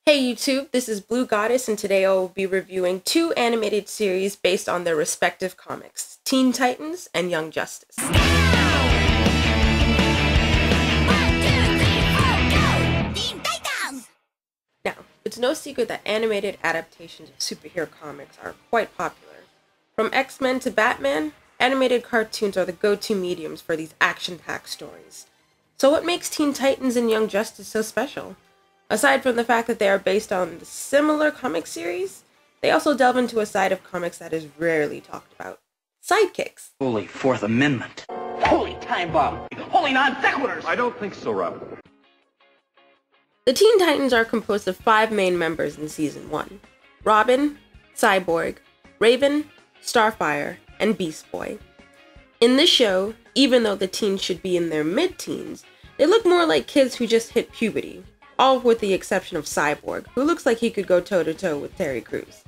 Hey YouTube, this is Blue Goddess, and today I will be reviewing two animated series based on their respective comics, Teen Titans and Young Justice. Now, it's no secret that animated adaptations of superhero comics are quite popular. From X-Men to Batman, animated cartoons are the go-to mediums for these action-packed stories. So what makes Teen Titans and Young Justice so special? Aside from the fact that they are based on the similar comic series, they also delve into a side of comics that is rarely talked about. Sidekicks. Holy Fourth Amendment. Holy time bomb. Holy non sequiturs. I don't think so, Robin. The Teen Titans are composed of 5 main members in Season 1. Robin, Cyborg, Raven, Starfire, and Beast Boy. In this show, even though the teens should be in their mid-teens, they look more like kids who just hit puberty. All with the exception of Cyborg, who looks like he could go toe-to-toe with Terry Crews.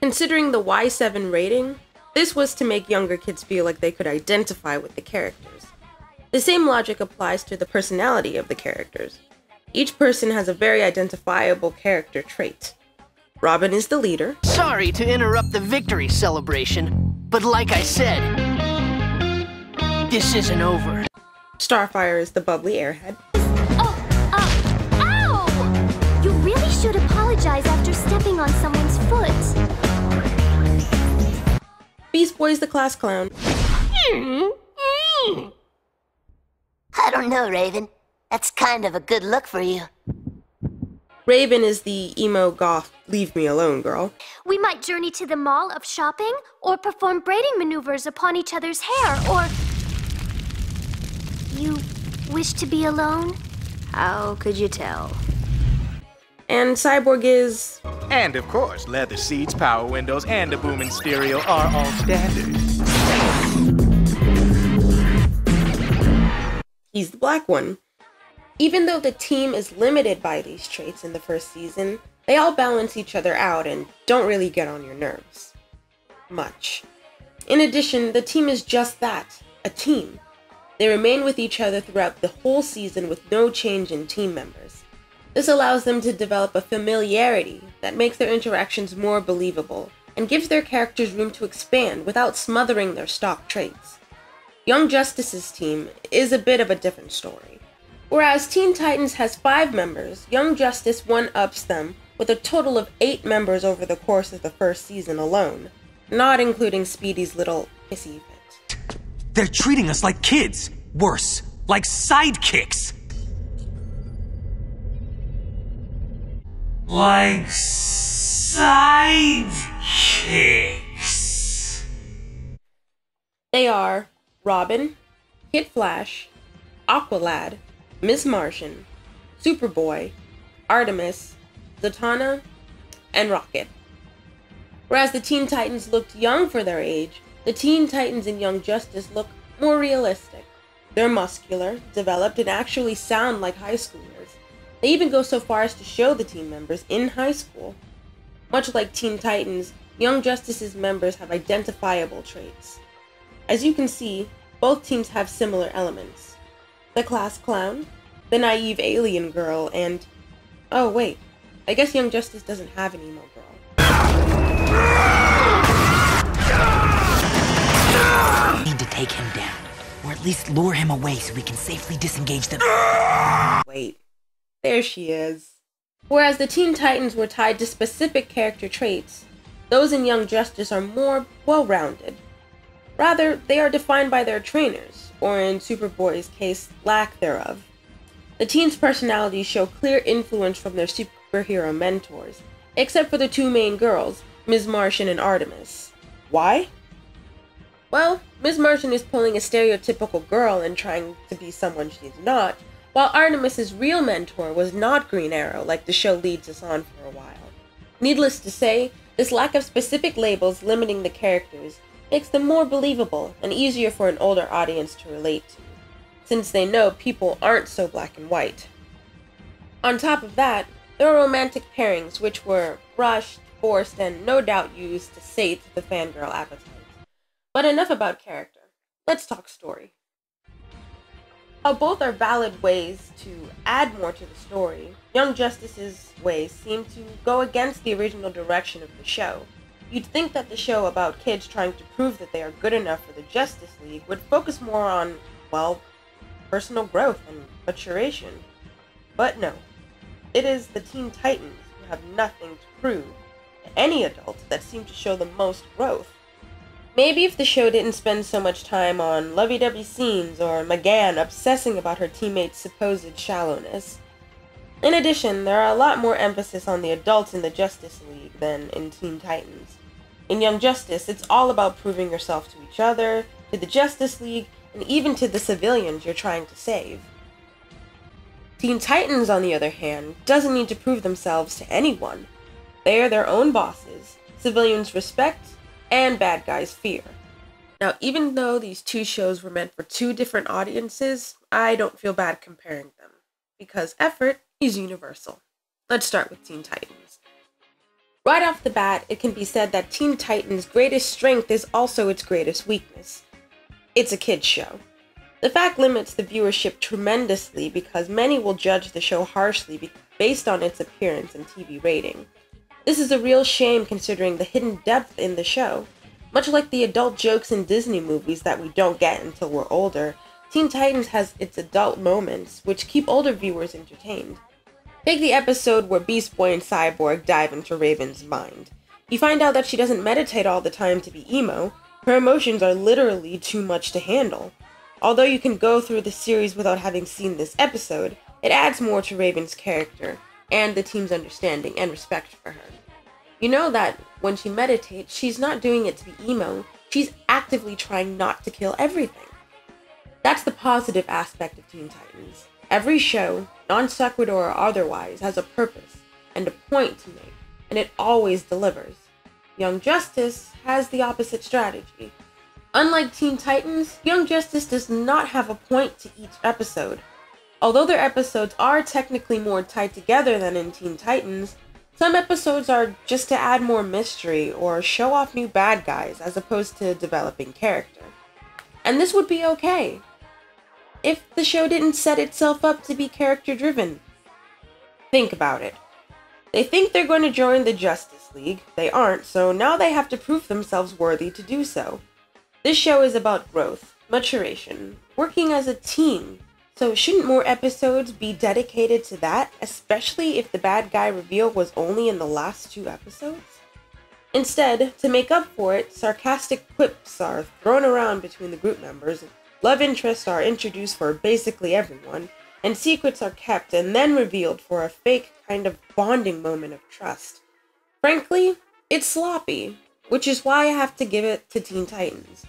Considering the Y7 rating, this was to make younger kids feel like they could identify with the characters. The same logic applies to the personality of the characters. Each person has a very identifiable character trait. Robin is the leader. Sorry to interrupt the victory celebration, but like I said, this isn't over. Starfire is the bubbly airhead. You really should apologize after stepping on someone's foot. Beast Boy is the class clown. I don't know, Raven. That's kind of a good look for you. Raven is the emo goth, leave me alone girl. We might journey to the mall of shopping, or perform braiding maneuvers upon each other's hair, or... You wish to be alone? How could you tell? And Cyborg is... And of course, leather seats, power windows, and a booming stereo are all standard. He's the black one. Even though the team is limited by these traits in the first season, they all balance each other out and don't really get on your nerves. Much. In addition, the team is just that, a team. They remain with each other throughout the whole season with no change in team members. This allows them to develop a familiarity that makes their interactions more believable and gives their characters room to expand without smothering their stock traits. Young Justice's team is a bit of a different story. Whereas Teen Titans has 5 members, Young Justice one-ups them with a total of 8 members over the course of the first season alone, not including Speedy's little hissy fit. They're treating us like kids! Worse, like sidekicks! Like sidekicks. They are Robin, Kid Flash, Aqualad, Miss Martian, Superboy, Artemis, Zatanna, and Rocket. Whereas the Teen Titans looked young for their age, the Teen Titans in Young Justice look more realistic. They're muscular, developed, and actually sound like high schoolers. They even go so far as to show the team members in high school. Much like Teen Titans, Young Justice's members have identifiable traits. As you can see, both teams have similar elements. The class clown, the naive alien girl, and... oh wait, I guess Young Justice doesn't have an emo girl. We need to take him down, or at least lure him away so we can safely disengage them. Wait. There she is. Whereas the Teen Titans were tied to specific character traits, those in Young Justice are more well-rounded. Rather, they are defined by their trainers, or in Superboy's case, lack thereof. The teens' personalities show clear influence from their superhero mentors, except for the 2 main girls, Ms. Martian and Artemis. Why? Well, Ms. Martian is pulling a stereotypical girl and trying to be someone she's not, while Artemis's real mentor was not Green Arrow like the show leads us on for a while. Needless to say, this lack of specific labels limiting the characters makes them more believable and easier for an older audience to relate to, since they know people aren't so black and white. On top of that, there are romantic pairings which were rushed, forced, and no doubt used to sate the fangirl appetite. But enough about character. Let's talk story. While both are valid ways to add more to the story, Young Justice's ways seem to go against the original direction of the show. You'd think that the show about kids trying to prove that they are good enough for the Justice League would focus more on, well, personal growth and maturation. But no. It is the Teen Titans who have nothing to prove to any adult that seem to show the most growth. Maybe if the show didn't spend so much time on lovey-dovey scenes or McGann obsessing about her teammates' supposed shallowness. In addition, there are a lot more emphasis on the adults in the Justice League than in Teen Titans. In Young Justice, it's all about proving yourself to each other, to the Justice League, and even to the civilians you're trying to save. Teen Titans, on the other hand, doesn't need to prove themselves to anyone. They are their own bosses, civilians respect, and bad guys fear. Now, even though these two shows were meant for two different audiences, I don't feel bad comparing them, because effort is universal. Let's start with Teen Titans. Right off the bat, it can be said that Teen Titans' greatest strength is also its greatest weakness. It's a kids' show. The fact limits the viewership tremendously because many will judge the show harshly based on its appearance and TV rating. This is a real shame considering the hidden depth in the show. Much like the adult jokes in Disney movies that we don't get until we're older, Teen Titans has its adult moments, which keep older viewers entertained. Take the episode where Beast Boy and Cyborg dive into Raven's mind. You find out that she doesn't meditate all the time to be emo. Her emotions are literally too much to handle. Although you can go through the series without having seen this episode, it adds more to Raven's character and the team's understanding and respect for her. You know that when she meditates, she's not doing it to be emo, she's actively trying not to kill everything. That's the positive aspect of Teen Titans. Every show, non sequitur or otherwise, has a purpose and a point to make, and it always delivers. Young Justice has the opposite strategy. Unlike Teen Titans, Young Justice does not have a point to each episode. Although their episodes are technically more tied together than in Teen Titans, some episodes are just to add more mystery or show off new bad guys as opposed to developing character. And this would be okay if the show didn't set itself up to be character-driven. Think about it. They think they're going to join the Justice League. They aren't, so now they have to prove themselves worthy to do so. This show is about growth, maturation, working as a team. So shouldn't more episodes be dedicated to that, especially if the bad guy reveal was only in the last 2 episodes? Instead, to make up for it, sarcastic quips are thrown around between the group members, love interests are introduced for basically everyone, and secrets are kept and then revealed for a fake kind of bonding moment of trust. Frankly, it's sloppy, which is why I have to give it to Teen Titans.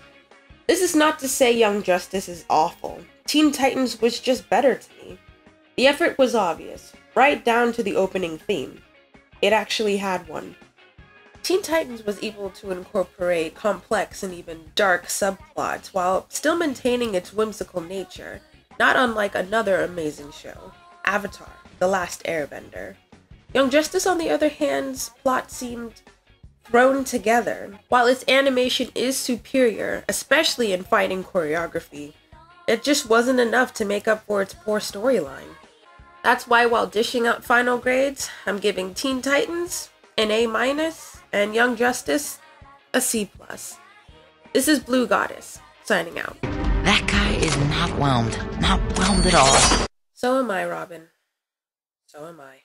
This is not to say Young Justice is awful. Teen Titans was just better to me. The effort was obvious, right down to the opening theme. It actually had one. Teen Titans was able to incorporate complex and even dark subplots while still maintaining its whimsical nature, not unlike another amazing show, Avatar: The Last Airbender. Young Justice, on the other hand, plot seemed thrown together. While its animation is superior, especially in fighting choreography, it just wasn't enough to make up for its poor storyline. That's why while dishing out final grades, I'm giving Teen Titans an A- and Young Justice a C+. This is Blue Goddess, signing out. That guy is not whelmed. Not whelmed at all. So am I, Robin. So am I.